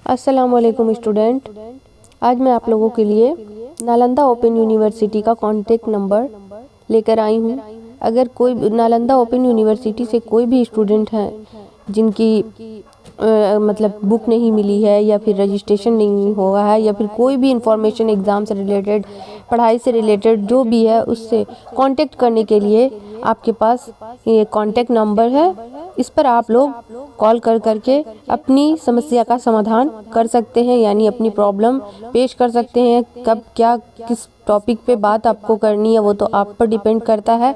अस्सलामुअलैकुम स्टूडेंट। आज मैं आप लोगों के लिए नालंदा ओपन यूनिवर्सिटी का कॉन्टैक्ट नंबर लेकर आई हूँ। अगर कोई नालंदा ओपन यूनिवर्सिटी से कोई भी स्टूडेंट है जिनकी मतलब बुक नहीं मिली है या फिर रजिस्ट्रेशन नहीं हुआ है या फिर कोई भी इंफॉर्मेशन एग्ज़ाम से रिलेटेड, पढ़ाई से रिलेटेड जो भी है, उससे कांटेक्ट करने के लिए आपके पास ये कांटेक्ट नंबर है। इस पर आप लोग कॉल कर करके अपनी समस्या का समाधान कर सकते हैं, यानी अपनी प्रॉब्लम पेश कर सकते हैं। कब क्या किस टॉपिक पे बात आपको करनी है वो तो आप पर डिपेंड करता है,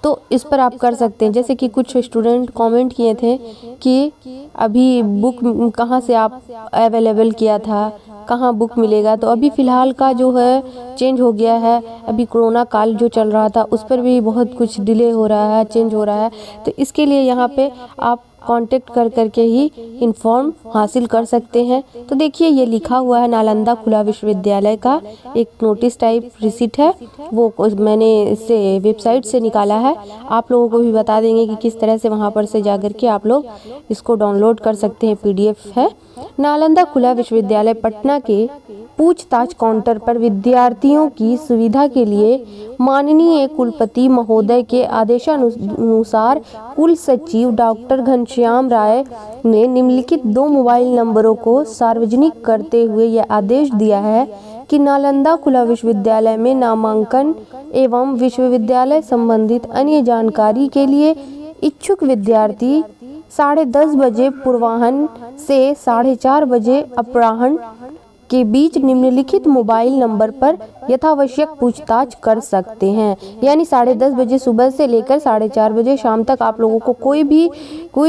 तो इस पर आप कर सकते हैं। जैसे कि कुछ स्टूडेंट कमेंट किए थे कि अभी बुक कहाँ से आप अवेलेबल किया था, कहाँ बुक मिलेगा। तो अभी फ़िलहाल का जो है चेंज हो गया है। अभी कोरोना काल जो चल रहा था उस पर भी बहुत कुछ डिले हो रहा है, चेंज हो रहा है। तो इसके लिए यहाँ पे आप कांटेक्ट कर करके ही इन्फॉर्म हासिल कर सकते हैं। तो देखिए, ये लिखा हुआ है नालंदा खुला विश्वविद्यालय का एक नोटिस टाइप रिसीट है, वो मैंने इससे वेबसाइट से निकाला है। आप लोगों को भी बता देंगे कि किस तरह से वहाँ पर से जा कर के आप लोग इसको डाउनलोड कर सकते हैं। PDF है। नालंदा खुला विश्वविद्यालय पटना के पूछताछ काउंटर पर विद्यार्थियों की सुविधा के लिए माननीय कुलपति महोदय के आदेशानुसार कुल सचिव डॉक्टर घनश्याम राय ने निम्नलिखित 2 मोबाइल नंबरों को सार्वजनिक करते हुए यह आदेश दिया है कि नालंदा खुला विश्वविद्यालय में नामांकन एवं विश्वविद्यालय संबंधित अन्य जानकारी के लिए इच्छुक विद्यार्थी 10:30 बजे पूर्वाह्न से 4:30 बजे अपराह्न के बीच निम्नलिखित मोबाइल नंबर पर यथावश्यक पूछताछ कर सकते हैं। यानी 10:30 बजे सुबह से लेकर 4:30 बजे शाम तक आप लोगों को कोई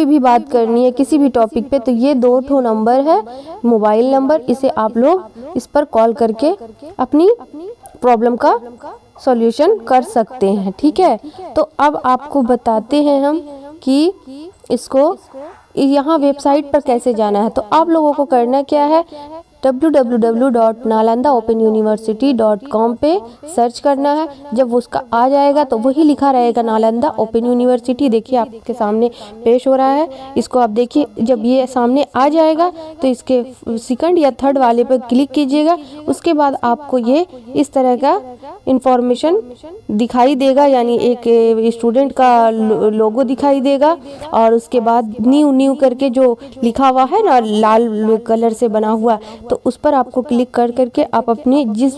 भी बात करनी है किसी भी टॉपिक पे, तो ये 2 नंबर है मोबाइल नंबर। इसे आप लोग इस पर कॉल करके अपनी प्रॉब्लम का सॉल्यूशन कर सकते हैं। ठीक है, तो अब आपको बताते हैं हम कि इसको यहाँ वेबसाइट पर कैसे जाना है। तो आप लोगों को करना क्या है, www.nalandaopenuniversity.com पे सर्च करना है। जब उसका आ जाएगा तो वही लिखा रहेगा नालंदा ओपन यूनिवर्सिटी। देखिए आपके सामने पेश हो रहा है, इसको आप देखिए। जब ये सामने आ जाएगा तो इसके 2nd या 3rd वाले पर क्लिक कीजिएगा। उसके बाद आपको ये इस तरह का इंफॉर्मेशन दिखाई देगा, यानी एक स्टूडेंट का लोगो दिखाई देगा और उसके बाद न्यू करके जो लिखा हुआ है ना, लाल कलर से बना हुआ, तो उस पर आपको क्लिक कर करके आप अपने जिस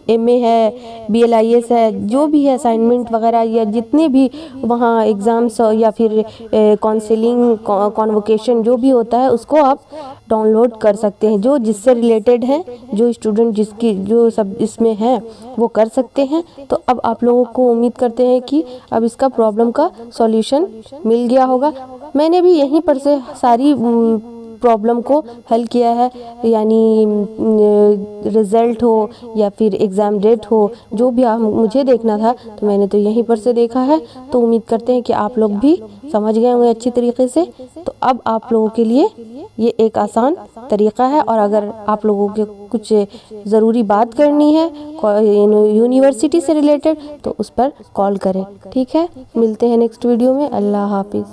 MA है, BLIS है, जो भी है असाइनमेंट वगैरह या जितने भी वहाँ एग्ज़ाम्स या फिर काउंसलिंग कॉन्वोकेशन जो भी होता है उसको आप डाउनलोड कर सकते हैं। जो जिससे रिलेटेड है, जो स्टूडेंट जिसकी जो सब इसमें है वो कर सकते हैं। तो अब आप लोगों को उम्मीद करते हैं कि अब इसका प्रॉब्लम का सॉल्यूशन मिल गया होगा। मैंने भी यहीं पर से सारी प्रॉब्लम को हल किया है, यानी रिज़ल्ट हो या फिर एग्ज़ाम डेट हो, जो भी मुझे देखना था तो मैंने तो यहीं पर से देखा है। तो उम्मीद करते हैं कि आप लोग भी समझ गए होंगे अच्छी तरीके से। तो अब आप लोगों के लिए ये एक आसान तरीका है, और अगर आप लोगों के कुछ ज़रूरी बात करनी है यूनिवर्सिटी से रिलेटेड तो उस पर कॉल करें। ठीक है, मिलते हैं नेक्स्ट वीडियो में। अल्लाह हाफिज़।